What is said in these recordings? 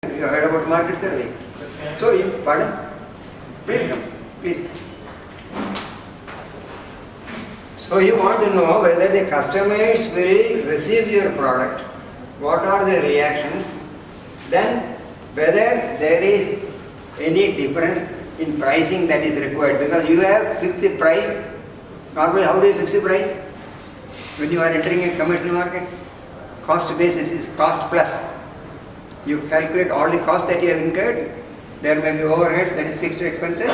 You heard about market survey. So, pardon? Please come. Please. So, you want to know whether the customers will receive your product, what are the reactions, then whether there is any difference in pricing that is required, because you have fixed the price. Normally, how do you fix the price? When you are entering a commercial market, cost basis is cost plus. You calculate all the costs that you have incurred. There may be overheads, that is fixed expenses.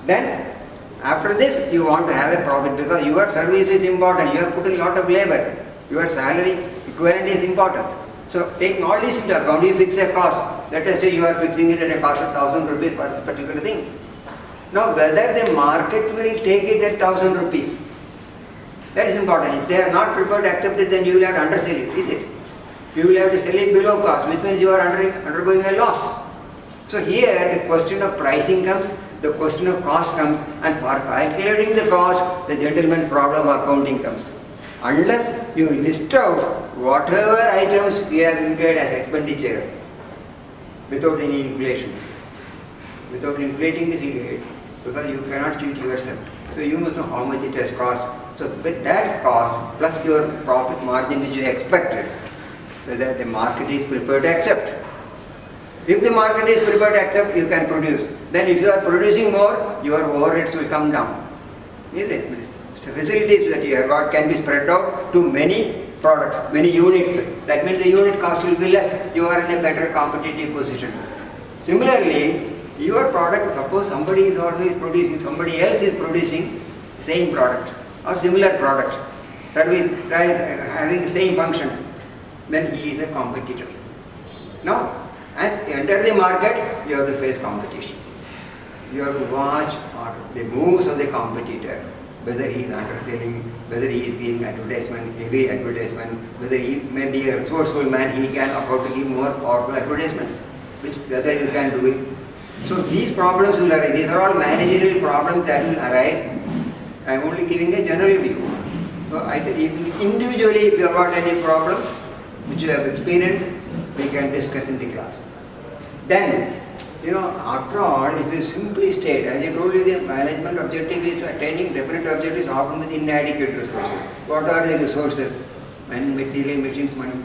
Then, after this, you want to have a profit because your service is important. You have put in a lot of labor. Your salary equivalent is important. So, taking all this into account, you fix a cost. Let us say you are fixing it at a cost of 1,000 rupees for this particular thing. Now, whether the market will take it at 1,000 rupees, that is important. If they are not prepared to accept it, then you will have to undersell it, is it? You will have to sell it below cost, which means you are undergoing a loss. So here the question of pricing comes, the question of cost comes, and for calculating the cost, the gentleman's problem of accounting comes. Unless you list out whatever items you have incurred as expenditure without any inflation, without inflating the figures, because you cannot cheat yourself. So you must know how much it has cost. So with that cost plus your profit margin which you expected, whether the market is prepared to accept. If the market is prepared to accept, you can produce. Then if you are producing more, your overheads will come down. Is it? The facilities that you have got can be spread out to many products, many units. That means the unit cost will be less. You are in a better competitive position. Similarly, your product, suppose somebody is always producing, somebody else is producing same product or similar product, service having the same function, then he is a competitor. Now, as you enter the market, you have to face competition. You have to watch the moves of the competitor, whether he is underselling, whether he is giving advertisement, heavy advertisement, whether he may be a resourceful man, he can afford to give more powerful advertisements, whether you can do it. So these problems will arise. These are all managerial problems that will arise. I am only giving a general view. So I said, individually, if you have got any problems which you have experienced, we can discuss in the class. Then, after all, if you simply state, as I told you, the management objective is attaining definite objectives often with inadequate resources. What are the resources? Material, machines, money,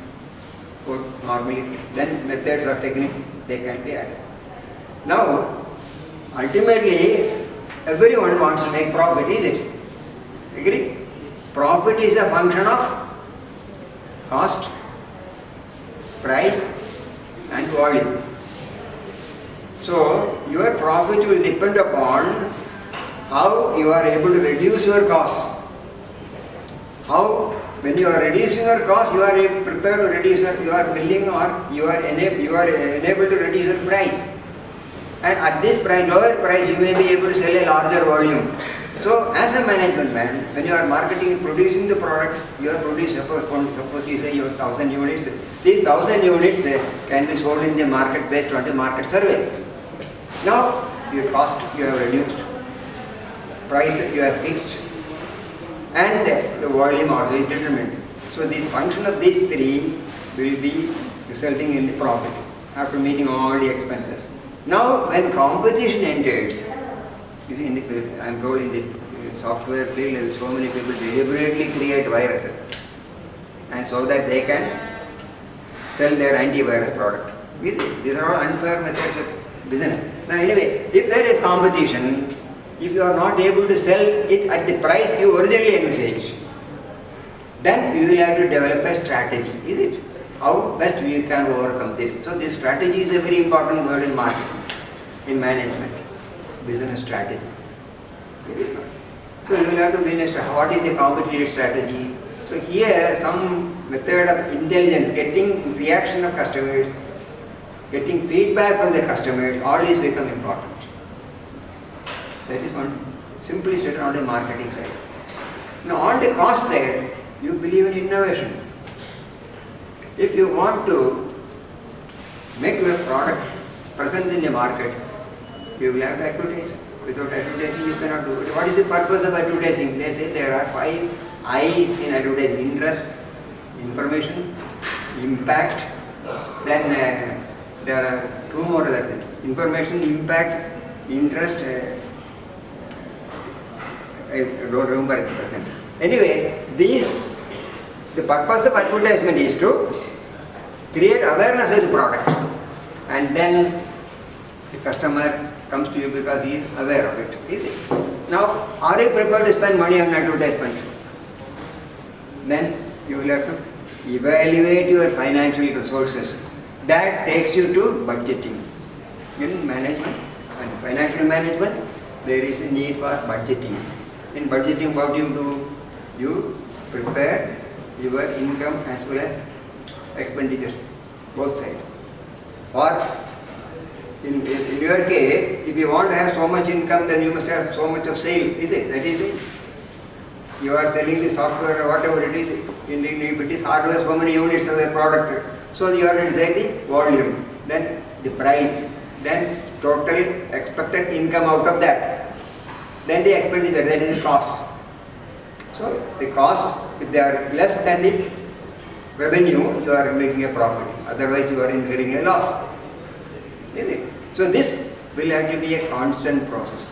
normally. Then methods or technique, they can be added. Now, ultimately, everyone wants to make profit, is it? Agree? Profit is a function of cost, price and volume. So, your profit will depend upon how you are able to reduce your costs. How, when you are reducing your cost, you are prepared to reduce your billing, or you are enabled to reduce your price. And at this price, lower price, you may be able to sell a larger volume. So, as a management man, when you are marketing and producing the product, you are producing, suppose you say you have 1,000 units. These 1,000 units can be sold in the market based on the market survey. Now, your cost you have reduced, price you have fixed, and the volume also is determined. So, the function of these three will be resulting in the profit after meeting all the expenses. Now, when competition enters, you see, I am told in the software field, so many people deliberately create viruses, and so that they can sell their antivirus product. These are all unfair methods of business. Now, anyway, if there is competition, if you are not able to sell it at the price you originally envisaged, then you will have to develop a strategy, is it? How best we can overcome this. So this strategy is a very important word in marketing, in management, business strategy. So you will have to be what is the competitive strategy. So here some method of intelligence, getting reaction of customers, getting feedback from the customers, all these become important. That is one, simply stated on the marketing side. Now on the cost side, you believe in innovation. If you want to make your product present in the market, you will have to advertise. Without advertising, you cannot do it. What is the purpose of advertising? They say there are 5 I's in advertising: interest, information, impact, then there are two more other things. Information, impact, interest, I don't remember at present. Anyway, the purpose of advertisement is to create awareness of the product, and then the customer comes to you because he is aware of it. Is it? Now, are you prepared to spend money on advertisement? Then you will have to evaluate your financial resources. That takes you to budgeting. In management and financial management, there is a need for budgeting. In budgeting, what you do? You prepare your income as well as expenditures, both sides. Or in your case, if you want to have so much income, then you must have so much of sales, is it? That is it. You are selling the software or whatever it is, if it is hardware, so many units of the product. So you have to decide the volume, then the price, then total expected income out of that. Then the expenditure, that is the cost. So the cost, if they are less than the revenue, you are making a profit. Otherwise you are incurring a loss. Is it? So this will have to be a constant process.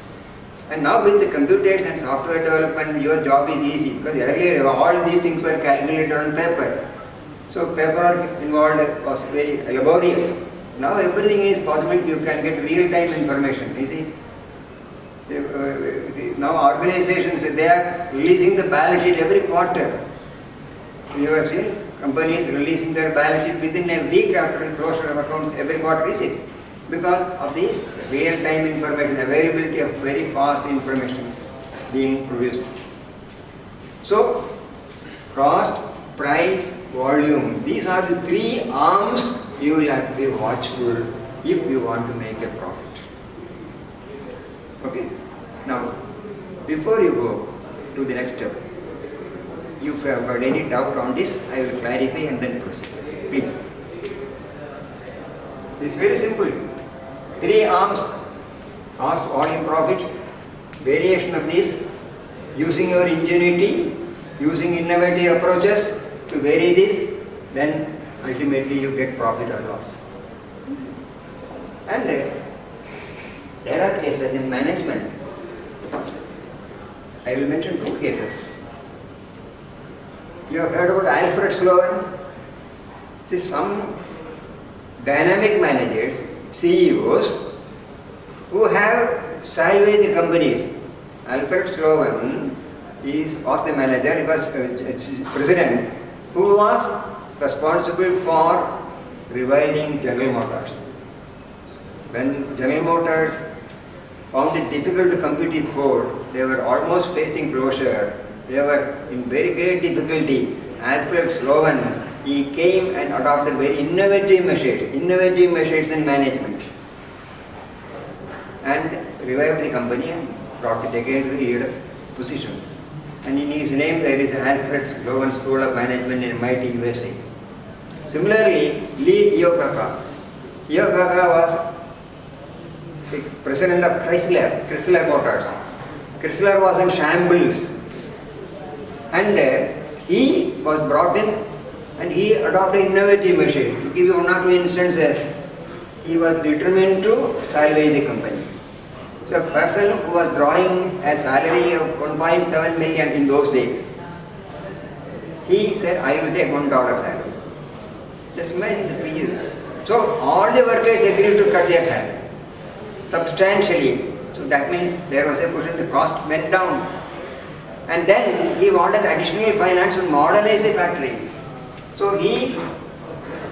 And now with the computers and software development, your job is easy, because earlier all these things were calculated on paper. So paperwork involved was very laborious. Now everything is possible. You can get real-time information. You see? Now organizations, they are releasing the balance sheet every quarter. You have seen companies releasing their balance sheet within a week after the closure of accounts every quarter, is it? Because of the real-time information, availability of very fast information being produced. So, cost, price, volume, these are the three arms you will have to be watchful if you want to make a profit. Okay? Now, before you go to the next step, if you have got any doubt on this, I will clarify and then proceed. Please. It's very simple. Three arms: cost, volume, profit. Variation of this, using your ingenuity, using innovative approaches to vary this, then ultimately you get profit or loss. And there are cases in management. I will mention two cases. You have heard about Alfred Sloan? See, some dynamic managers, CEOs, who have salvaged companies. Alfred Sloan was the manager, he was president, who was responsible for reviving General Motors. When General Motors found it difficult to compete with Ford, they were almost facing closure, they were in very great difficulty. Alfred Sloan, he came and adopted very innovative measures in management, and revived the company and brought it again to the leader position. And in his name there is Alfred Sloan School of Management in MIT, USA. Similarly, Lee Iacocca. Iacocca was the president of Chrysler Motors. Chrysler was in shambles, and he was brought in and he adopted innovative measures. To give you one or two instances, he was determined to salvage the company. So a person who was drawing a salary of 1.7 million in those days, he said, I will take $1 salary. Just imagine the period. So all the workers agreed to cut their salary substantially. So that means there was a push, the cost went down. And then he wanted additional finance to modernize the factory. So he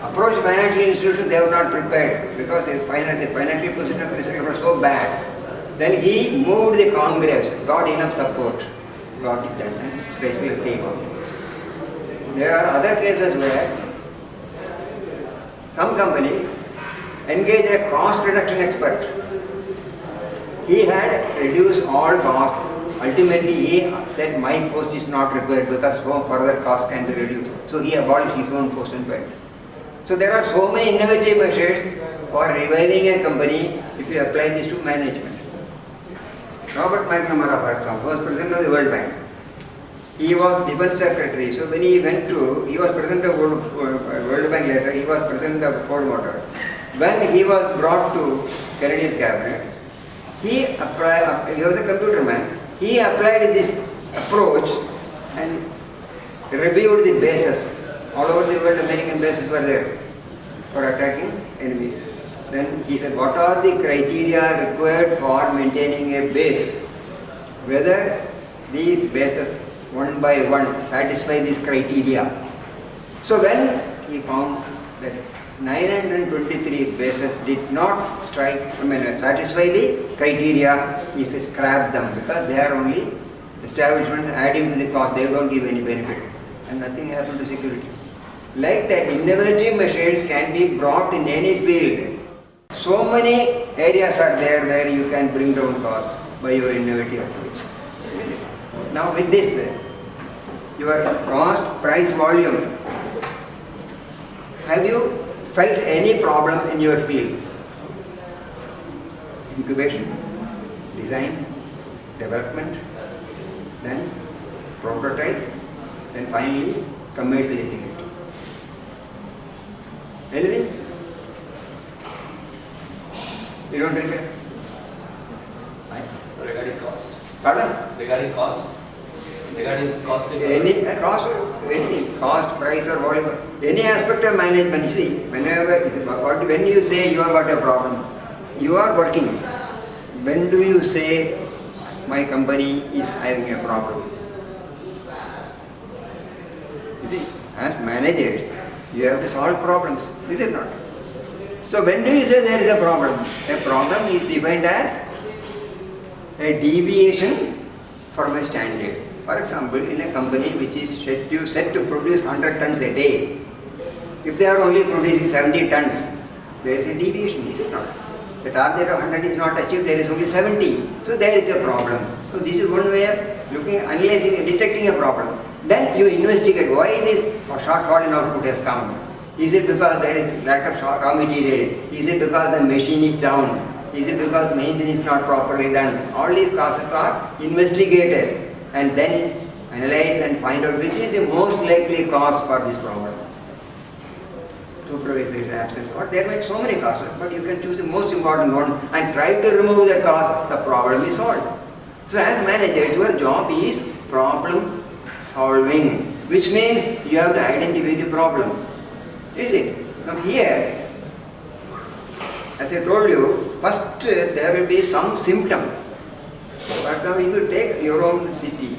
approached financial institutions, they were not prepared because the financial position of Chrysler was so bad. Then he moved the Congress, got enough support, got it done, and Chrysler came out. There are other cases where some company engaged a cost reduction expert. He had reduced all costs. Ultimately, he said, my post is not required because no further cost can be reduced. So he abolished his own post and went. So there are so many innovative measures for reviving a company if you apply this to management. Robert McNamara, for example, was president of the World Bank. He was defense secretary. So when he was president of World Bank later, he was president of Ford Motors. when he was brought to Kennedy's cabinet, he was a computer man, he applied this approach and reviewed the bases. All over the world, American bases were there for attacking enemies. Then he said, what are the criteria required for maintaining a base? Whether these bases, one by one, satisfy these criteria. So when he found that 923 bases did not satisfy the criteria, he said scrap them because they are only establishments adding to the cost, they don't give any benefit. And nothing happened to security. Like that, innovative measures can be brought in any field. So many areas are there where you can bring down cost by your innovative approach. Now with this, your cost, price, volume, have you felt any problem in your field? Incubation, design, development, then prototype, then finally commercializing it. Anything? You don't take it? Regarding cost. Pardon? Regarding cost. Regarding cost. Any cost, price or whatever, any aspect of management, you see, when you say you have got a problem, you are working. When do you say my company is having a problem? You see, as managers, you have to solve problems, is it not? So when do you say there is a problem? A problem is defined as a deviation from a standard. For example, in a company which is set to produce 100 tons a day, if they are only producing 70 tons, there is a deviation, is it not? The target of 100 is not achieved, there is only 70. So there is a problem. So this is one way of looking, analyzing and detecting a problem. Then you investigate why this shortfall in output has come. Is it because there is lack of raw material? Is it because the machine is down? Is it because maintenance is not properly done? All these causes are investigated and then analyze and find out which is the most likely cause for this problem. Supervisor is absent. Or there may be so many causes, but you can choose the most important one and try to remove that cause, the problem is solved. So as managers, your job is problem solving, which means you have to identify the problem. Is it? Now here, as I told you, first there will be some symptom. For example, if you take your own city,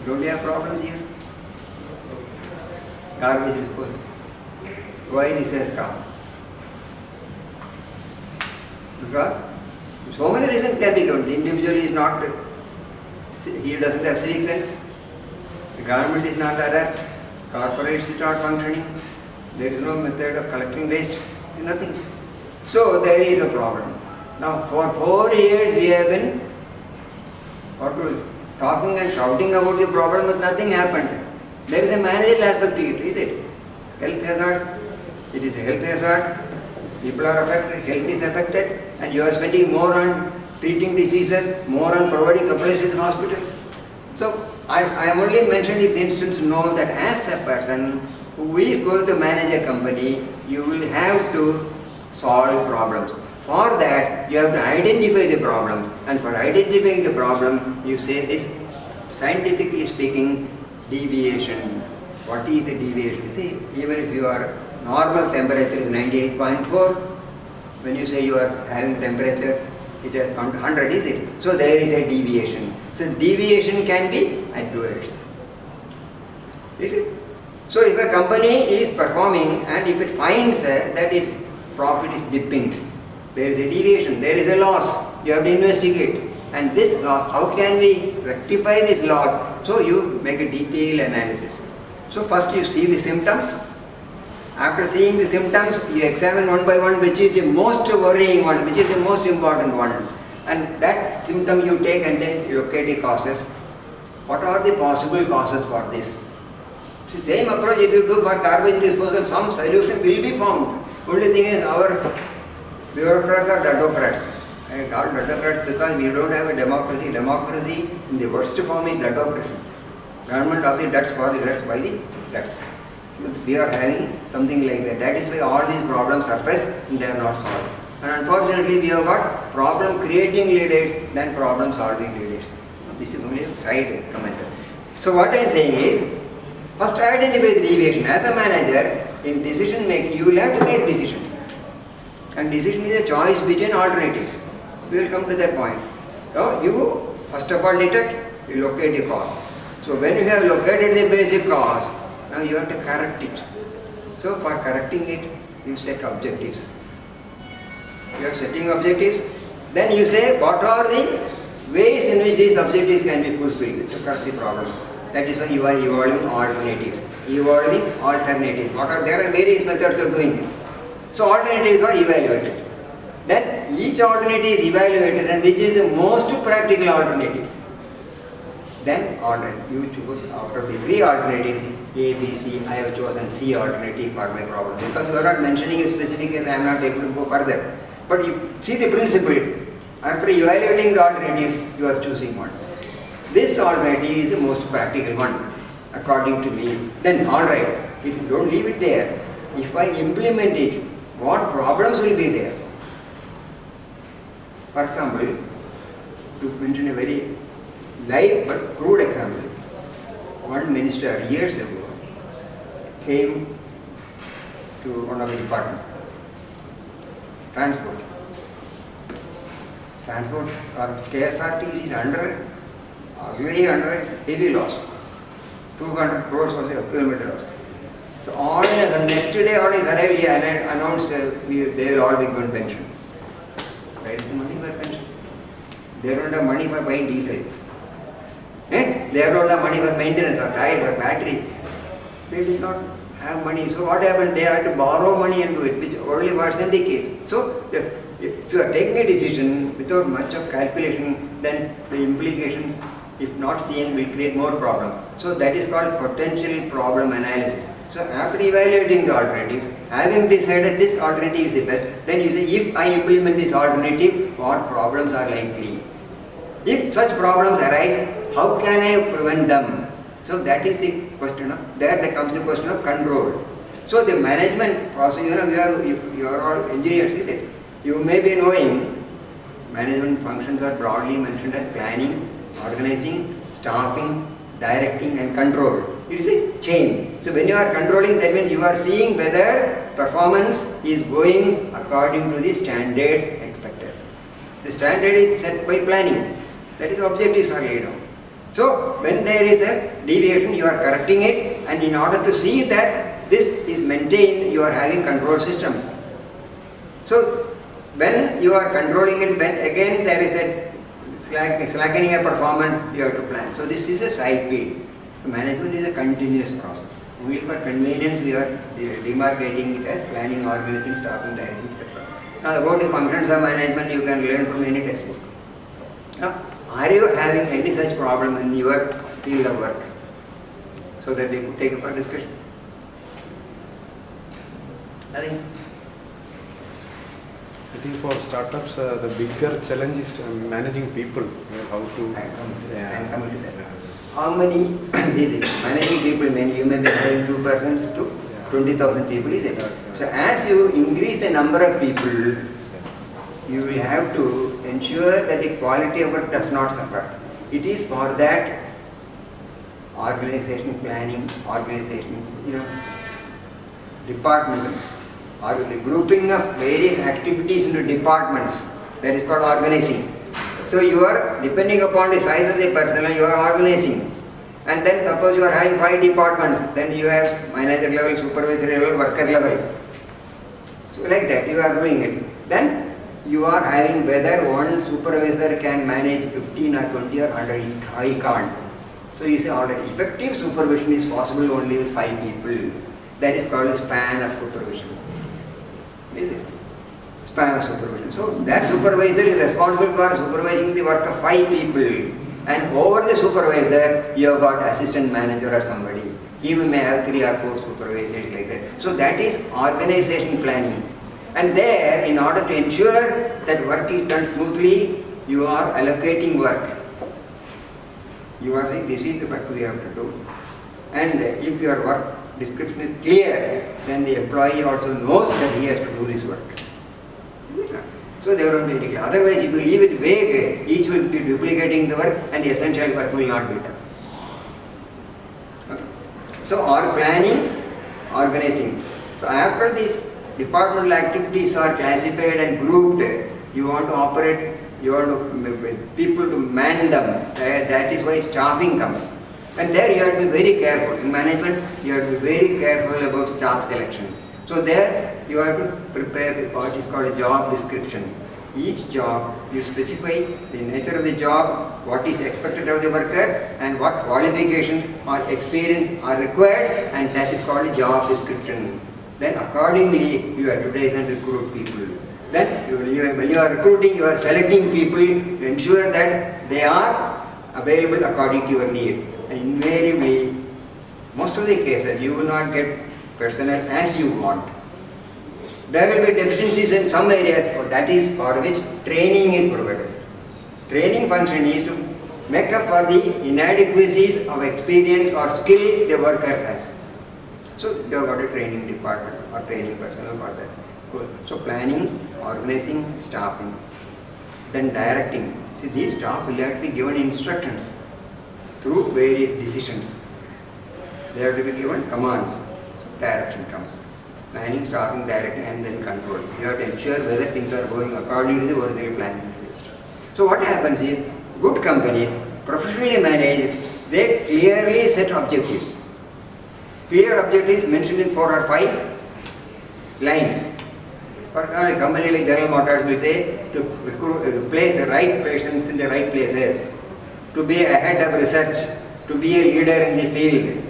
don't you have problems here? Garbage disposal. Why this has come? Because so many reasons can be given. The individual is not, he doesn't have civic sense, the government is not alert, corporates is not functioning, there is no method of collecting waste, nothing. So there is a problem. Now for 4 years we have been talking and shouting about the problem, but nothing happened. There is a managerial aspect to it, is it? Health hazards, it is a health hazard, people are affected, health is affected, and you are spending more on treating diseases, more on providing supplies with hospitals. So I am only mentioning this instance to know that as a person who is going to manage a company, you will have to solve problems. For that, you have to identify the problem, and for identifying the problem, you say this, scientifically speaking, deviation. What is the deviation? See, even if your normal temperature is 98.4, when you say you are having temperature, it has come to 100, is it? So there is a deviation. So deviation can be adverse. Is it? So if a company is performing and if it finds that its profit is dipping, there is a deviation, there is a loss, you have to investigate. And this loss, how can we rectify this loss? So you make a detailed analysis. So first you see the symptoms. After seeing the symptoms, you examine one by one which is the most worrying one, which is the most important one. And that symptom you take and then you locate the causes. What are the possible causes for this? So same approach if you do for garbage disposal, some solution will be found. Only thing is our bureaucrats are dudocrats. I call dudocrats because we don't have a democracy. Democracy in the worst form is dudocracy. Government of the duds for the duds by the duds. We are having something like that. That is why all these problems surface and they are not solved. And unfortunately, we have got problem creating leaders than problem solving leaders. This is only a side comment. So what I am saying is, first identify the deviation. As a manager, in decision making, you will have to make decisions. And decision is a choice between alternatives. We will come to that point. Now you first of all detect, you locate the cause. So when you have located the basic cause, now you have to correct it. So for correcting it, you set objectives. You are setting objectives, then you say what are the ways in which these objectives can be fulfilled to correct the problem. That is why you are evolving alternatives. Evolving alternatives. There are various methods of doing it. So alternatives are evaluated. Then each alternative is evaluated and which is the most practical alternative. Then you choose after the three alternatives, A, B, C, I have chosen C alternative for my problem. Because you are not mentioning a specific case, I am not able to go further. But you see the principle. After evaluating the alternatives, you are choosing one. This alternative is the most practical one, according to me. Then alright, if you don't leave it there, if I implement it, what problems will be there? For example, to mention a very live but crude example, one minister years ago came to one of the department, transport, KSRTC is already under heavy loss, 200 crores was a kilometer loss. So on the next day on his arrival he announced they will all be given pension. Where is the money for pension? They don't have money for buying diesel. They don't have money for maintenance or tires or battery. They did not have money. So what happened? They had to borrow money and do it, which only wasn't the case. So if you are taking a decision without much of calculation, then the implications, if not seen, will create more problem. So that is called potential problem analysis. So after evaluating the alternatives, having decided this alternative is the best, then you say, if I implement this alternative, what problems are likely? If such problems arise, how can I prevent them? So that is the question of, there comes the question of control. So the management process, you are all engineers, is it? You may be knowing management functions are broadly mentioned as planning, organizing, staffing, directing and control. It is a chain. So when you are controlling, that means you are seeing whether performance is going according to the standard expected. The standard is set by planning. That is, objectives are laid down. So when there is a deviation, you are correcting it, and in order to see that this is maintained, you are having control systems. So when you are controlling it, when again there is a slackening a performance, you have to plan. So this is a cycle. So management is a continuous process. Only for convenience we are demarcating it as planning, organizing, staffing, directing, etc. Now about the functions of management, you can learn from any textbook. Now, are you having any such problem in your field of work? So that we could take up a discussion. Nothing. I think for startups, the bigger challenge is managing people. How to. I am coming to that. How many, see, managing people means you may be having 2 persons to 20,000 people, is it? So as you increase the number of people, you will have to ensure that the quality of work does not suffer. It is for that organization planning, department, or the grouping of various activities into departments, that is called organizing. So you are, depending upon the size of the personnel, you are organizing. And then suppose you are having 5 departments, then you have manager level, supervisor level, worker level. So like that you are doing it. Then you are having whether one supervisor can manage 15 or 20 or 100, he can't. So you say already effective supervision is possible only with 5 people. That is called a span of supervision. Is it? Span of supervision. So that supervisor is responsible for supervising the work of 5 people. And over the supervisor, you have got assistant manager or somebody. He may have 3 or 4 supervisors like that. So that is organization planning. And there, in order to ensure that work is done smoothly, you are allocating work. You are saying this is the work we have to do. And if your work description is clear, then the employee also knows that he has to do this work. So they won't be very clear. Otherwise, if you leave it vague, each will be duplicating the work and the essential work will not be done. Okay. So, our planning, organizing. So, after these departmental activities are classified and grouped, you want to operate, you want to, people to man them. That is why staffing comes. And there you have to be very careful. In management, you have to be very careful about staff selection. So there you have to prepare what is called a job description. Each job, you specify the nature of the job, what is expected of the worker, and what qualifications or experience are required, and that is called a job description. Then accordingly, you advertise and recruit people. Then when you are recruiting, you are selecting people to ensure that they are available according to your need. And invariably, most of the cases, you will not get personnel as you want. There will be deficiencies in some areas, that is for which training is provided. Training function is to make up for the inadequacies of experience or skill the worker has. So you have got a training department or training personnel for that. Cool. So planning, organizing, staffing, then directing. See, these staff will have to be given instructions through various decisions. They have to be given commands. So direction comes. Planning, staffing, directing, and then control. You have to ensure whether things are going according to the original planning. So what happens is, good companies, professionally managed, they clearly set objectives. Clear objectives mentioned in 4 or 5 lines. For example, a company like General Motors will say to place the right persons in the right places, to be ahead of research, to be a leader in the field,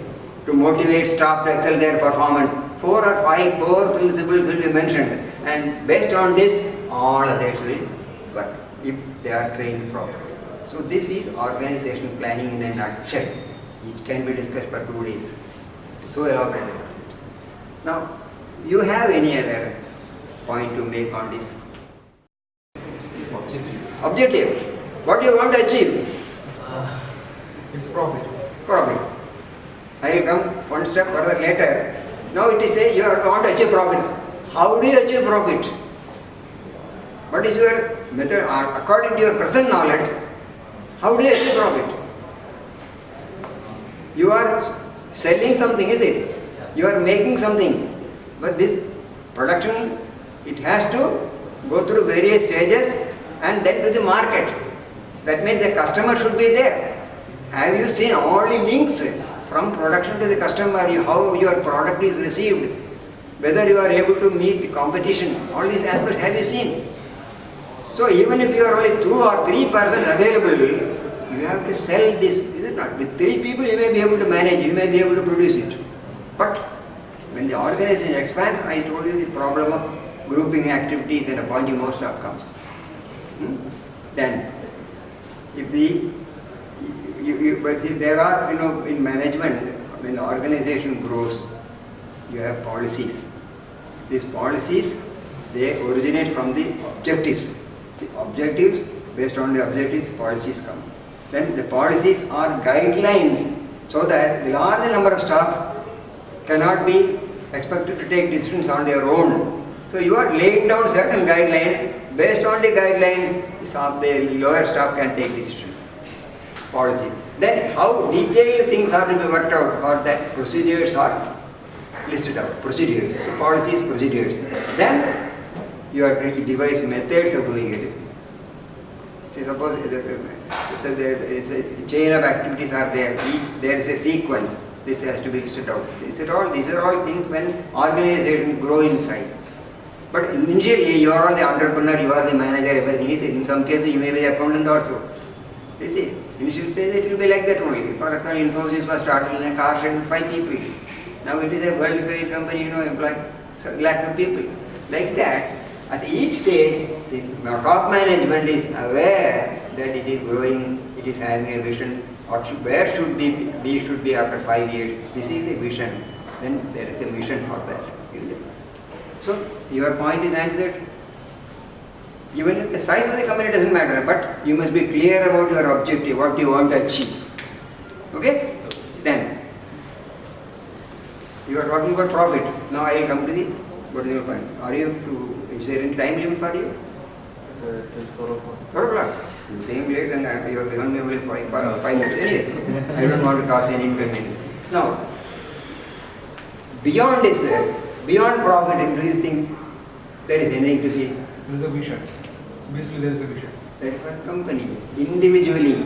to motivate staff to excel their performance. 4 or 5 core principles will be mentioned, and based on this, all others will work if they are trained properly. So this is organization planning in a nutshell, which can be discussed for 2 days. So elaborated. Now, you have any other point to make on this? Objective. What do you want to achieve? It's profit. Profit. I will come one step further later. Now it is say you want to achieve profit. How do you achieve profit? What is your method? According to your present knowledge, how do you achieve profit? You are selling something, is it? You are making something. But this production, it has to go through various stages and then to the market. That means the customer should be there. Have you seen all the links from production to the customer, how your product is received, whether you are able to meet the competition, all these aspects have you seen? So even if you are only 2 or 3 persons available, you have to sell this, is it not? With 3 people you may be able to manage, you may be able to produce it. But when the organization expands, I told you the problem of grouping activities and appointing more staff comes. Then, if but see, there are, in management, when the organization grows, you have policies. These policies, they originate from the objectives. See, objectives, based on the objectives, policies come. Then the policies are guidelines, so that the large number of staff cannot be expected to take decisions on their own. So you are laying down certain guidelines. Based on the guidelines, the lower staff can take decisions. Policies. Then how detailed things are to be worked out, for that procedures are listed out. Procedures. So policies, procedures. Then you are going to devise methods of doing it. See, suppose there is a chain of activities are there. There is a sequence. This has to be listed out. These are all things when organizations grow in size. But initially you are the entrepreneur, you are the manager, everything is it. In some cases you may be the accountant also. You see, initial stage it will be like that only. For example, Infosys was starting in a car shed with 5 people. Now it is a worldwide company, employ lakhs of people. Like that, at each stage, the top management is aware that it is growing, it is having a vision. Where should we should be after 5 years? This is a vision. Then there is a mission for that. So your point is answered. Even if the size of the company doesn't matter, but you must be clear about your objective, what you want to achieve. Okay? Then, You are talking about profit. Now I will come to the original point. Is there any time limit for you? Till 4 o'clock. 4 o'clock. You came late and you have given me only 5 minutes. Anyway, I don't want to cause any inconvenience. Now, beyond this, beyond profit, do you think there is anything to be? There is a vision. Basically, there is a vision. That is what company. Individually,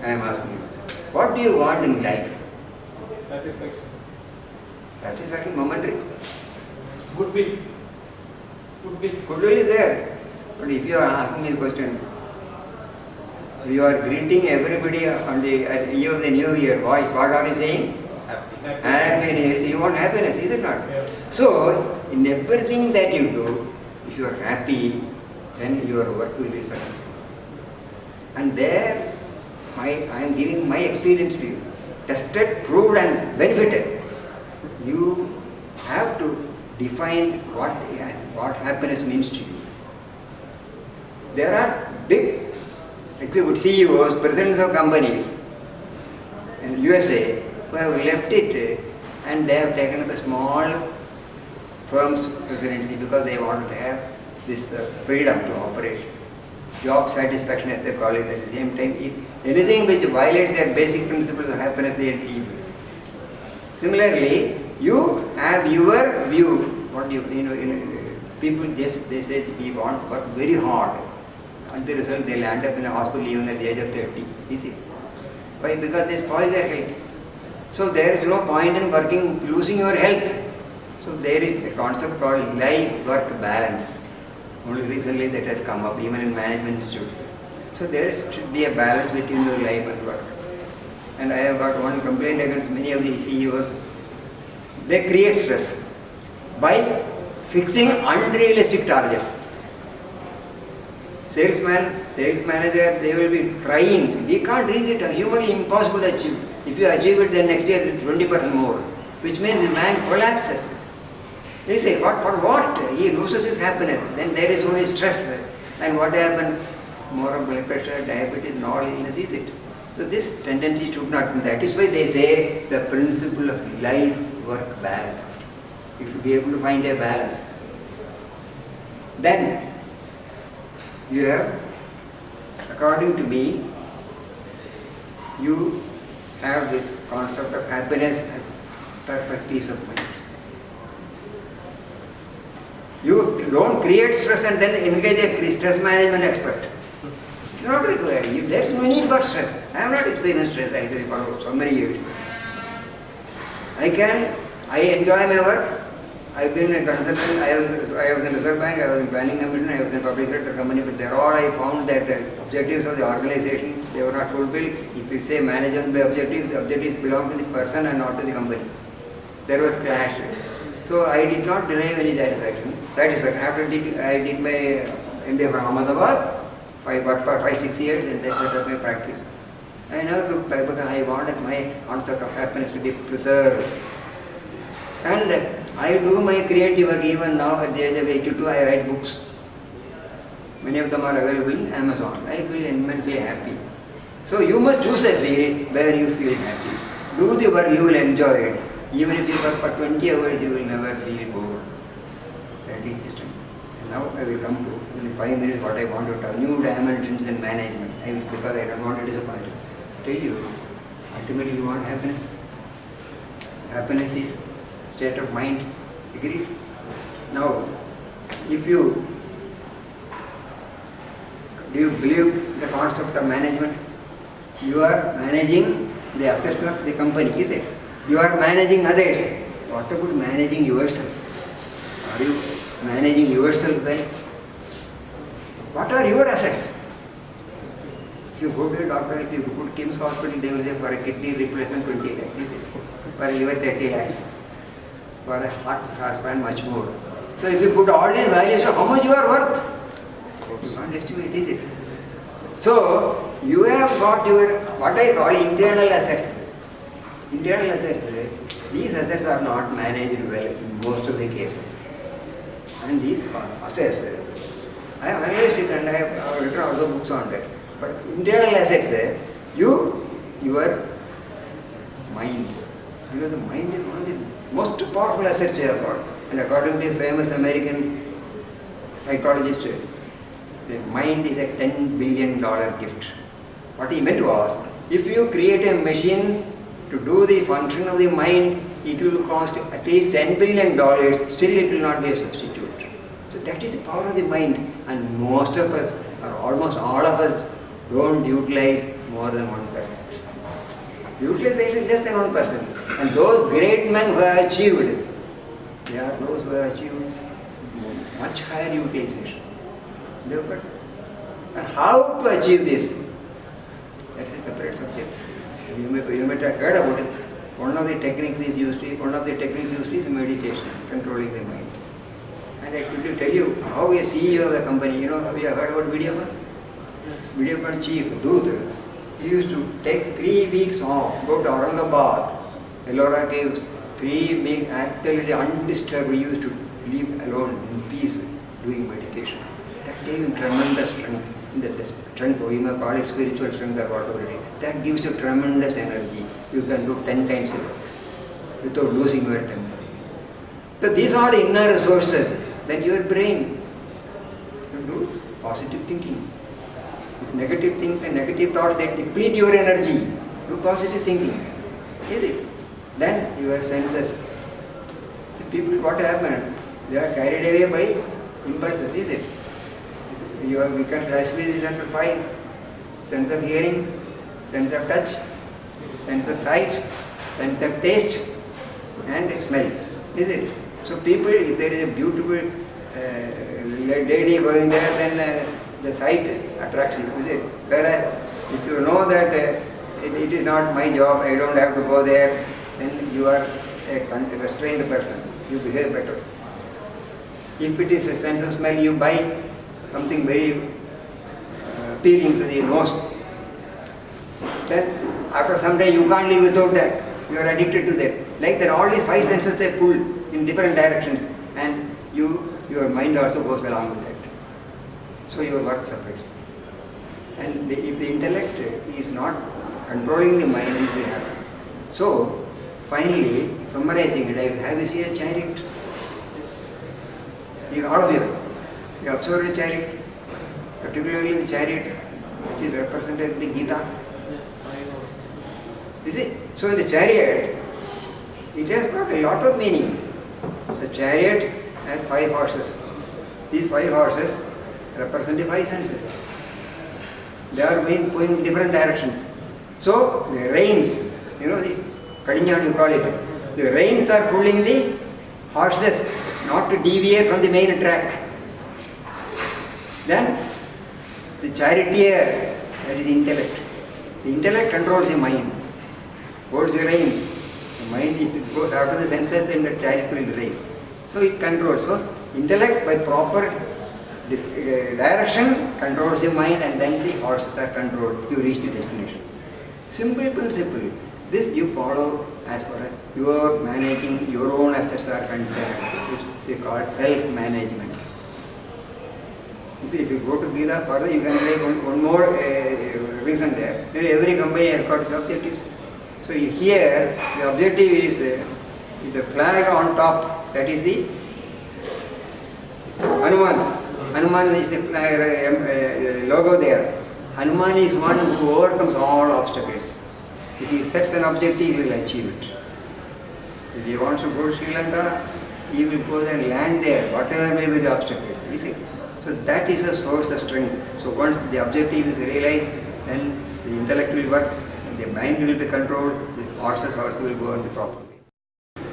I am asking you. What do you want in life? Satisfaction. Satisfaction, momentary. Goodwill. Goodwill. Goodwill is there. But if you are asking me the question, you are greeting everybody on the year of the new year. What are you saying? Happy. Happiness. You want happiness, is it not? Yeah. So, in everything that you do, if you are happy, then your work will be successful. And there, I am giving my experience to you. Tested, proved and benefited. You have to define what happiness means to you. There are big CEOs, presidents of companies in USA who have left it and they have taken up a small firm's presidency because they wanted to have this freedom to operate. Job satisfaction, as they call it. At the same time, if anything which violates their basic principles of happiness, they leave. Similarly, you have your view. People they say we want work very hard. And the result, they'll end up in a hospital even at the age of 30. Is it? Why? Because they spoil their health. So there is no point in losing your health. So there is a concept called life-work balance. Only recently that has come up, even in management institutes. So there should be a balance between your life and work. And I have got one complaint against many of the CEOs. They create stress by fixing unrealistic targets. Salesman, sales manager, they will be trying. We can't reach it, humanly impossible to achieve. If you achieve it, then next year 20% more, which means the man collapses. They say, for what? He loses his happiness. Then there is only stress. And what happens? More blood pressure, diabetes, and all illness is it. So this tendency should not be. That is why they say the principle of life-work balance. You should be able to find a balance. Then you have, according to me, you have this concept of happiness as perfect peace of mind. You don't create stress and then engage a stress management expert. It's not required. There is no need for stress. I have not experienced stress actually for so many years. I enjoy my work. I've been a consultant. I was in Reserve Bank. I was in Planning Commission. I was in a public sector company. But there all I found that objectives of the organization, they were not fulfilled. If you say management by objectives, the objectives belong to the person and not to the company. There was clash. So I did not derive any satisfaction. After I did my MBA from Ahmedabad, but for 5-6 years, and then set up my practice. I never looked back because I wanted my concept of happiness to be preserved. And I do my creative work even now at the age of 82. I write books. Many of them are available in Amazon. I feel immensely happy. So you must choose a field where you feel happy. Do the work, you will enjoy it. Even if you work for 20 hours, you will never feel bored. That is system. And now I will come to, in 5 minutes, what I want to tell new dimensions in management. Because I don't want to disappoint you. Tell you, ultimately you want happiness. Happiness is state of mind. Agreed? Now, do you believe the concept of management? You are managing the assets of the company, is it? You are managing others. What about managing yourself? Are you managing yourself well? What are your assets? If you go to a doctor, if you go to Kim's Hospital, they will say for a kidney replacement 20 lakhs, is it? For a liver 30 lakhs. For a heart transplant much more. So if you put all these values, how much you are worth? You can't estimate, is it? So you have got your, what I call internal assets. Internal assets, these assets are not managed well in most of the cases. And these assets, I have analyzed it and I have written also books on that. But internal assets, your mind. Because the mind is one of the most powerful assets you have got. And according to a famous American psychologist, the mind is a $10 billion gift. What he meant was, if you create a machine to do the function of the mind, it will cost at least $10 billion, still it will not be a substitute. So that is the power of the mind, and most of us, or almost all of us, don't utilize more than 1%. Utilization is less than 1%. And those great men who have achieved, they are those who have achieved much higher utilization. And how to achieve this? That's a separate subject. You may have heard about it. One of the techniques is meditation, controlling the mind. And I could tell you how a CEO of a company, have you heard about Videocon? Videocon chief, Doot, he used to take 3 weeks off, go to Aurangabad, Ellora Caves, 3 weeks, actually undisturbed, he used to live alone in peace, doing meditation. That gave him tremendous strength. The strength, or you may call it spiritual strength or whatever it is, that gives you tremendous energy. You can do 10 times it without losing your temper. So these are the inner resources. Then your brain, you do positive thinking. If negative things and negative thoughts, they deplete your energy. Do positive thinking. Is it? Then your senses. The people, what happened? They are carried away by impulses, is it? We can classify this under 5. Sense of hearing, sense of touch, sense of sight, sense of taste, and smell. Is it? So people, if there is a beautiful lady going there, then the sight attracts you. Is it? Whereas if you know that it is not my job, I don't have to go there, then you are a restrained person. You behave better. If it is a sense of smell, you buy something very appealing to the nose. Then after some time you can't live without that. You are addicted to that. Like that, all these 5 senses, they pull in different directions, and your mind also goes along with that. So your work suffers. And if the intellect is not controlling the mind, it will happen. So finally, summarizing it, have you seen a chariot? All of you. You observe a chariot, particularly the chariot which is represented in the Gita. You see? So in the chariot, it has got a lot of meaning. The chariot has 5 horses. These 5 horses represent the 5 senses. They are going in different directions. So the reins, the Kadinjan you call it, the reins are pulling the horses not to deviate from the main track. Then the charioteer, that is intellect. The intellect controls the mind, holds the rein. The mind, if it goes out of the senses, then the chariot will rein. So it controls. So intellect by proper direction controls the mind, and then the horses are controlled. You reach the destination. Simple principle. This you follow as far as your managing your own assets are concerned. This we call self-management. If you go to Gita further, you can take one more reason there. Every company has got its objectives. So here, the objective is the flag on top, that is the Hanuman. Hanuman is the flag, logo there. Hanuman is one who overcomes all obstacles. If he sets an objective, he will achieve it. If he wants to go to Sri Lanka, he will go there and land there, whatever may be the obstacles. You see? So that is a source of strength. So once the objective is realized, then the intellect will work, the mind will be controlled, the horses also will go on the proper way.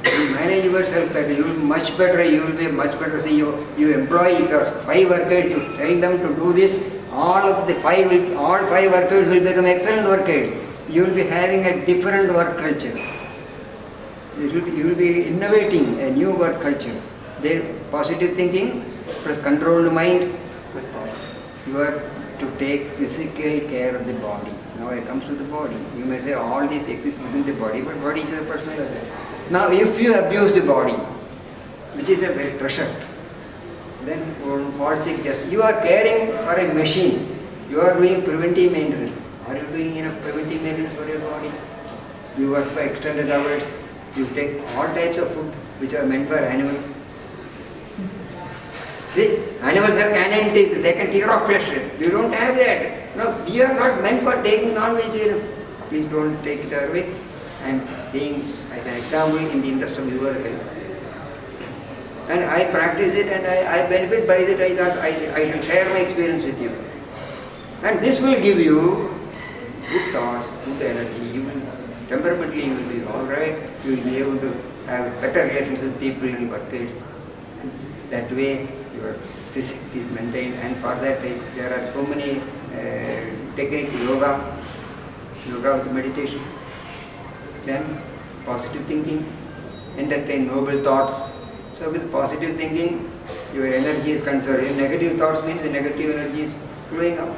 You manage yourself better, you will be much better, you will be much better. See, you employ, if you have 5 workers, you tell them to do this, all 5 workers will become excellent workers. You will be having a different work culture. You will be innovating a new work culture. There, positive thinking, plus controlled mind, plus you are to take physical care of the body. Now it comes to the body. You may say all these exist within the body, but body is a personal affair. Now if you abuse the body, which is a very treasure, then one falls sick just. You are caring for a machine. You are doing preventive maintenance. Are you doing enough preventive maintenance for your body? You work for extended hours. You take all types of food which are meant for animals. See, animals have canine teeth, they can tear off flesh. We don't have that. No, we are not meant for taking non-vegetarian. Please don't take it away. I am saying as an example in the interest of your health. And I practice it and I benefit by it. I thought I shall share my experience with you. And this will give you good thoughts, good energy. You will, temperamentally you will be alright. You will be able to have better relations with people in workplace. That way your physique is maintained, and for that there are so many techniques, yoga with meditation, then positive thinking, entertain noble thoughts. So with positive thinking, your energy is conserved. If negative thoughts means the negative energy is flowing out.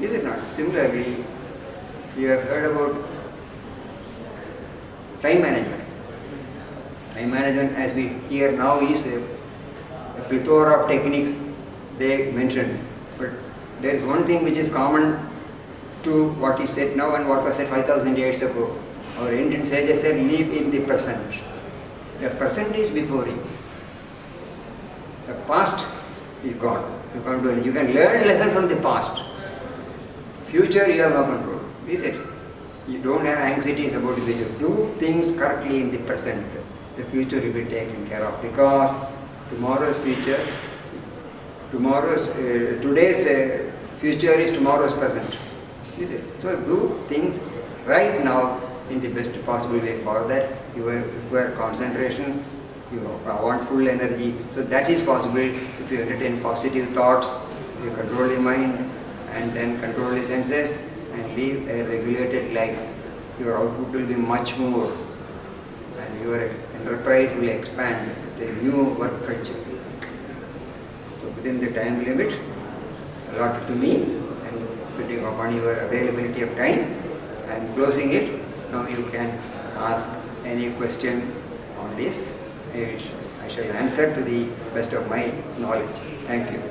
Is it not? Similarly, you have heard about time management. Time management, as we hear now, is a plethora of techniques they mentioned. But there is one thing which is common to what is said now and what was said 5,000 years ago. Our ancient sages said, live in the present. The present is before you. The past is gone. You can't do anything. You can learn lessons from the past. Future you have no control. Is it? You don't have anxieties about the future. Do things correctly in the present. The future will be taken care of, because tomorrow's future, today's future is tomorrow's present. Is it? So do things right now in the best possible way. For that you require concentration, you want full energy. So that is possible if you entertain positive thoughts, you control the mind and then control the senses and live a regulated life. Your output will be much more and your enterprise will expand with a new work culture. So within the time limit allotted to me and putting upon your availability of time, I am closing it. Now you can ask any question on this. I shall answer to the best of my knowledge. Thank you.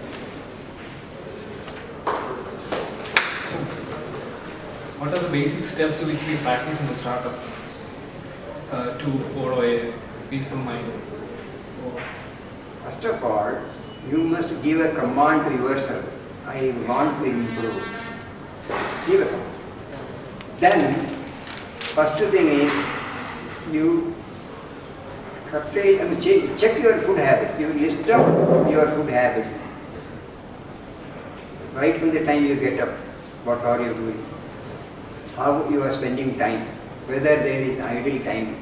What are the basic steps which we practice in the startup to follow a peaceful mind? First of all, you must give a command to yourself. I want to improve. Give a command. Then, first thing is, you check your food habits. You list down your food habits. Right from the time you get up, what are you doing? How you are spending time, whether there is idle time.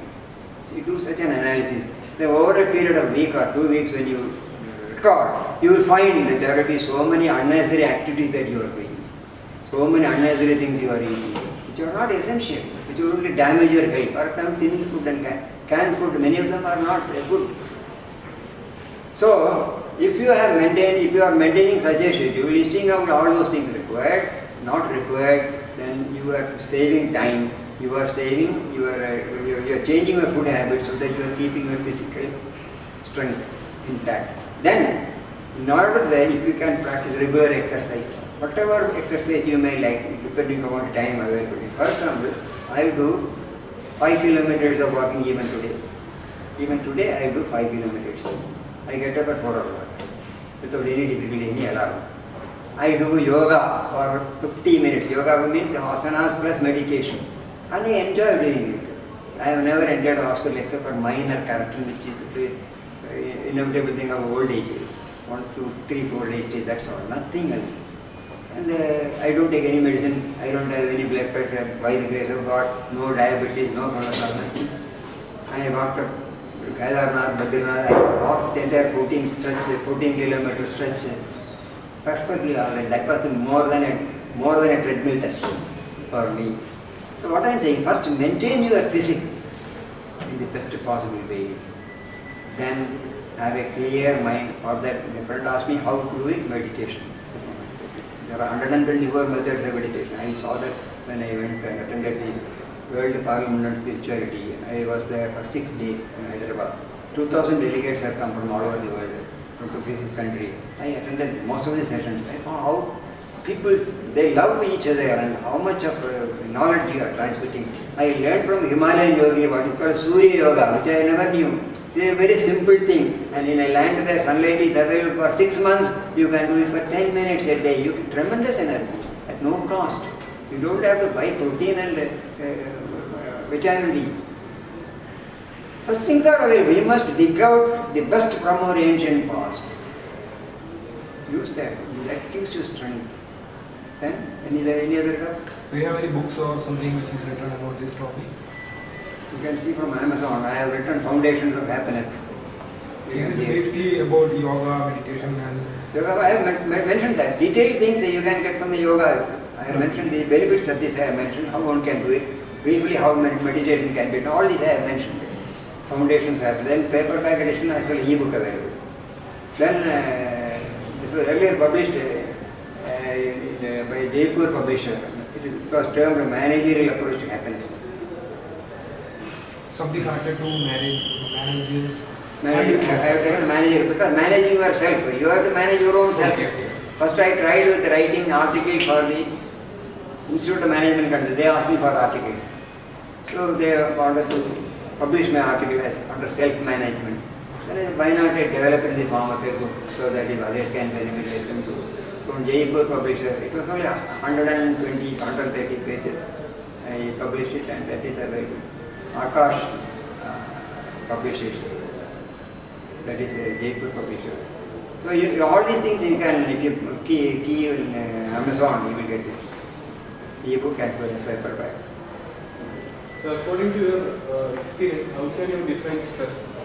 So you do such an analysis. Then over a period of week or 2 weeks when you record, you will find that there will be so many unnecessary activities that you are doing. So many unnecessary things you are eating, which are not essential, which will only damage your health. For example, tin food and canned food, many of them are not good. So, if you are maintaining such a schedule, listing out all those things required, not required, then you are saving time, you are saving, you are changing your food habits so that you are keeping your physical strength intact. Then, in order to then, if you can practice regular exercise, whatever exercise you may like, depending upon time available. For example, I do 5 kilometers of walking even today. Even today I do 5 kilometers. I get up at 4 o'clock without any difficulty, any alarm. I do yoga for 50 minutes. Yoga means asanas plus meditation. And I enjoy doing it. I have never entered a hospital except for minor correction, which is the inevitable thing of old age. 1, 2, 3, 4 days stage, that's all. Nothing else. And I don't take any medicine. I don't have any blood pressure. By the grace of God, no diabetes, no cholesterol, nothing. I walked up Kedarnath, Badrinath. I walked the entire 14 kilometer stretch. Perfectly all right. That was more than a treadmill test for me. So what I am saying, first maintain your physique in the best possible way. Then have a clear mind. For that, my friend asked me how to do it, meditation. There are 124 methods of meditation. I saw that when I went and attended the World Parliament on Spirituality. I was there for 6 days in Hyderabad. 2,000 delegates have come from all over the world, from 56 countries. I attended most of the sessions. I found how people, they love each other and how much of knowledge you are transmitting. I learned from Himalayan yogi what is called Surya Yoga, which I never knew. It is a very simple thing, and in a land where sunlight is available for 6 months, you can do it for 10 minutes a day. You get tremendous energy at no cost. You don't have to buy protein and vitamin D. Such things are available. We must dig out the best from our ancient past. Use that. That gives you strength. Then, any other cup? Do you have any books or something which is written about this topic? You can see from Amazon. I have written Foundations of Happiness. Is it basically about yoga, meditation and... Yoga, I have mentioned that. Detailed things you can get from the yoga. I have mentioned the benefits of this. I have mentioned how one can do it. Briefly how meditation can be done. All these I have mentioned. Foundations have. Then paperback edition as well e-book available. Then this was earlier published by Jaipur publisher. It was termed Managerial Approach to Happiness. Something connected to managers? I have taken manager because managing yourself, you have to manage your own self. Okay. First I tried with writing articles for the Institute of Management Council. They asked me for articles. So they wanted to publish my article as under self-management. Then why not I develop it in the form of a book so that if others can benefit them too. So Jaipur publisher, it was only 120, 130 pages. I published it and that is available. Akash publishes. That is a Jaipur publisher. So all these things you can, if you key in Amazon, you will get it. E-book as well as paperback. So according to your experience, how can you define stress?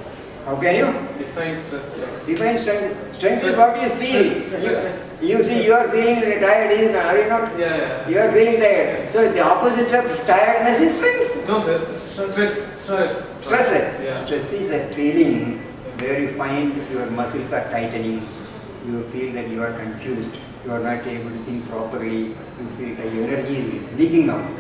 How can you? Define stress. Define strength. Strength is what you feel. You see, you are feeling tired, are you not? Yeah. You are feeling tired. So the opposite of tiredness is strength. No, sir. Stress. Stress. Yeah. Stress is a feeling where you find your muscles are tightening. You feel that you are confused. You are not able to think properly. You feel that your energy is leaking out.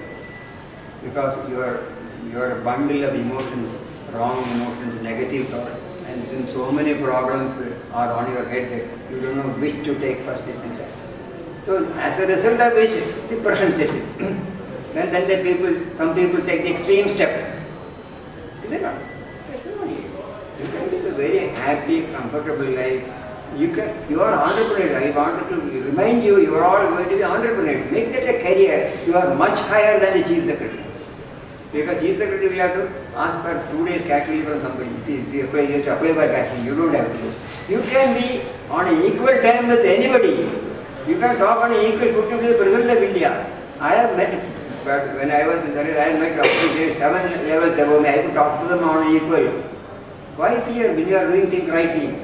Because you are a bundle of emotions, wrong emotions, negative thoughts, and then so many problems are on your head that you don't know which to take first, isn't it? So as a result of which depression sets in. then some people take the extreme step. Is it not? You can live a very happy, comfortable life. You are entrepreneur. I wanted to remind you, you are all going to be entrepreneurs. Make that a career. You are much higher than the chief secretary. Because chief secretary will have to ask for 2 days cash leave from somebody. If you apply, you have to apply for cash leave. You don't have to do. You can be on an equal time with anybody. You can talk on an equal footing to the President of India. I have met, but when I was in the I have met officers 7 levels above me. I could talk to them on equal. Why fear when you are doing things rightly?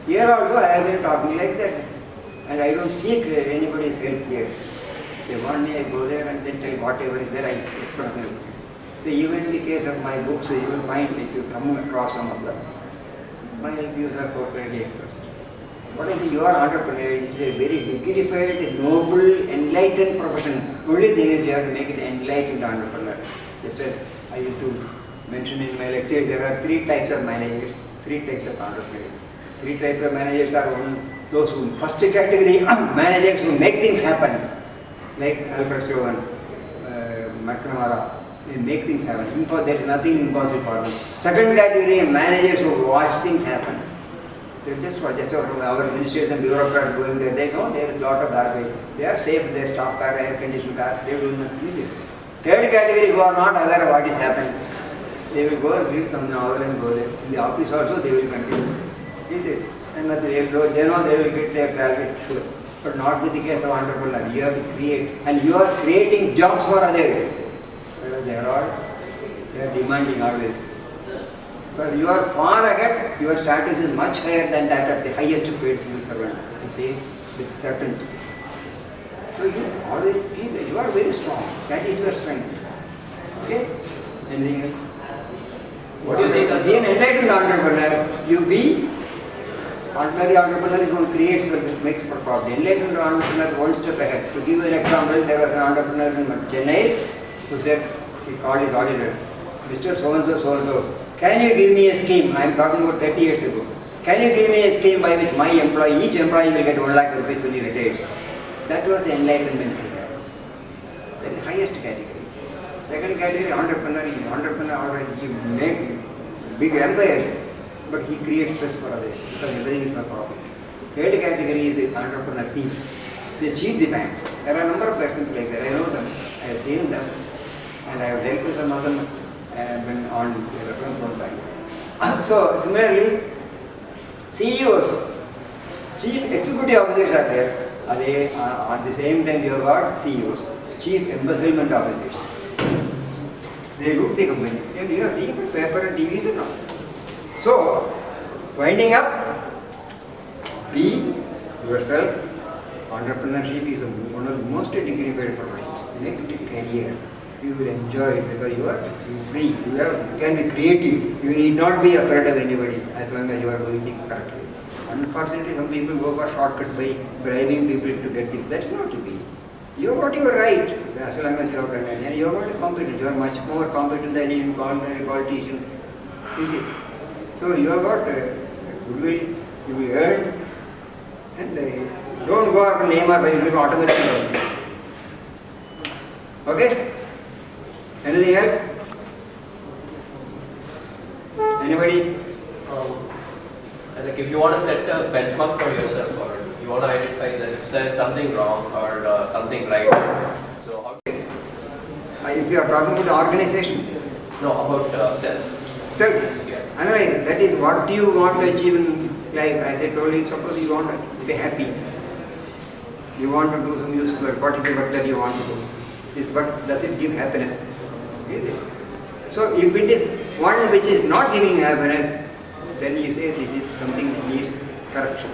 Here also I have been talking like that. And I don't seek anybody's help here. They want me, I go there and then tell whatever is there, I explain. So even in the case of my books, you will find if you come across some of them, my views are totally expressed. But I think you are entrepreneur, it is a very dignified, noble, enlightened profession. Only thing is you have to make it enlightened entrepreneur. Just as I used to mention in my lecture, there are 3 types of managers, 3 types of entrepreneurs. 3 types of managers are those who, first category, managers who make things happen, like Alfred Stone, McNamara. They make things happen. There is nothing impossible for them. Second category, managers who watch things happen. They just watch. Just our ministers and bureaucrats going there. They know there is a lot of garbage. They are safe. Their soft car, air conditioned car. They will not use it. Third category, who are not aware of what is happening. They will go and read some novel and go there. In the office also, they will continue. Is it? And they know they will get their salary, sure. But not with the case of entrepreneur. You have to create, and you are creating jobs for others. They are demanding always. But you are far ahead, your status is much higher than that of the highest paid civil servant. I say with certainty. So you always feel that you are very strong. That is your strength. Okay? Anything else? What do you think? Be an enlightened entrepreneur. You be ordinary entrepreneur is one creates what makes for profit. Enlightened entrepreneur one step ahead. To give you an example, there was an entrepreneur in Chennai who said, he called his auditor, Mr. So-and-so, can you give me a scheme? I am talking about 30 years ago. Can you give me a scheme by which my employee, each employee will get 1 lakh rupees when he retires? That was the enlightenment era. That is highest category. Second category, entrepreneur. Entrepreneur already he make big empires, but he creates stress for others because everything is for profit. Third category is the entrepreneur thieves. They cheat the banks. There are a number of persons like that. I know them. I have seen them, and I have dealt with some of them when on reference from banks. So similarly, CEOs, chief executive officers are there. At the same time, you have got CEOs, chief embezzlement officers. They loot the company. And you have seen the paper and TVs and all. So, winding up, be yourself. Entrepreneurship is one of the most dignified professions. Make it a career. You will enjoy it because you are free. You can be creative. You need not be afraid of anybody as long as you are doing things correctly. Unfortunately, some people go for shortcuts by bribing people to get things. That's not to be. You have got your right as long as you have done it. And you have got a competence. You are much more competent than any ordinary politician. You see. So you have got goodwill. You will earn. And don't go after name or you will automatically. Okay? Anything else? Anybody? Like if you want to set a benchmark for yourself, or you want to identify that if there is something wrong or something right, so how? If you are talking about the organization. No, about self. Self. Yeah. Anyway, that is what you want to achieve in life. As I told you, suppose you want to be happy. You want to do some useful work. What is the work that you want to do? This work, does it give happiness? Is it? So if it is one which is not giving happiness, then you say this is something that needs correction.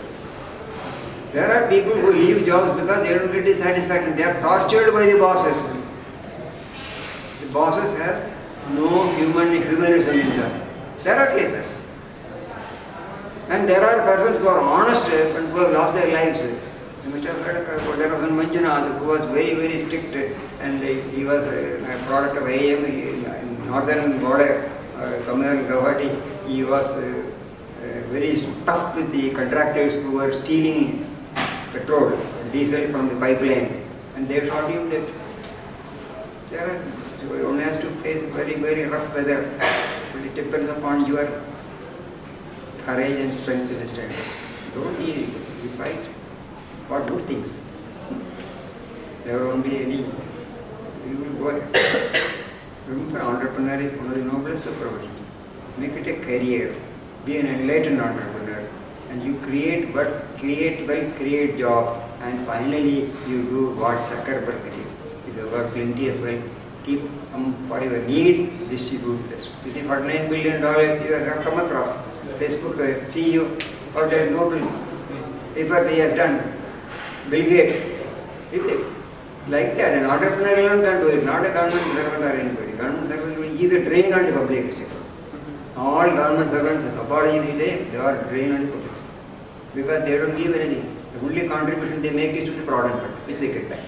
There are people who leave jobs because they don't get the satisfaction. They are tortured by the bosses. The bosses have no humanism in them. There are cases. And there are persons who are honest and who have lost their lives. You must have heard about there was one Manjunath who was very, very strict and he was a product of AM in northern border, somewhere in Guwahati. He was very tough with the contractors who were stealing petrol, diesel from the pipeline, and they shot him dead. One has to face very, very rough weather, but it depends upon your courage and strength to stand. Don't yield, you fight for good things. There won't be any, you will go ahead. Remember, entrepreneur is one of the noblest of professions. Make it a career. Be an enlightened entrepreneur. And you create work, create wealth, create job, and finally you do what Zuckerberg did. If you have got plenty of wealth, keep some for your need, distribute this. You see, $49 billion you have come across. Facebook CEO, or there is noble effort he has done. Bill Gates, is it? Like that, an entrepreneur alone can do it, not a government servant or anybody. Government servant is a drain on the public sector. All government servants, apologies today, they are drain on the public sector. Because they don't give anything. The only contribution they make is to the product fund, which they get back.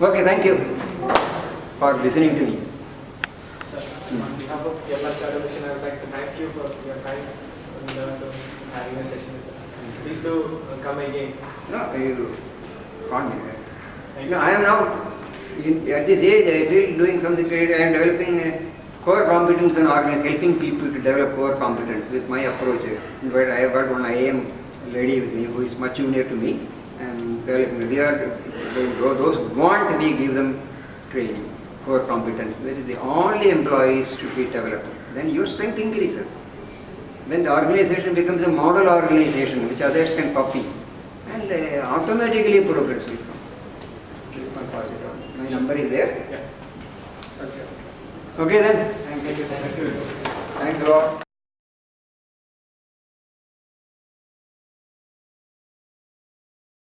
Okay, thank you for listening to me. On behalf of Kerala Startup Mission, I would like to thank you for your time and having a session with us. Please do come again. No, you can't do that. No, I am now, at this age, I feel doing something great. I am developing core competence and helping people to develop core competence with my approach. In fact, I have got one IAM lady with me who is much junior to me. And we are, those who want to be, give them training, core competence. That is the only employees should be developed. Then your strength increases. Then the organization becomes a model organization which others can copy. And automatically progress will come. This is my positive. My number is there. Yeah. Okay then. Thank you. Thanks a lot.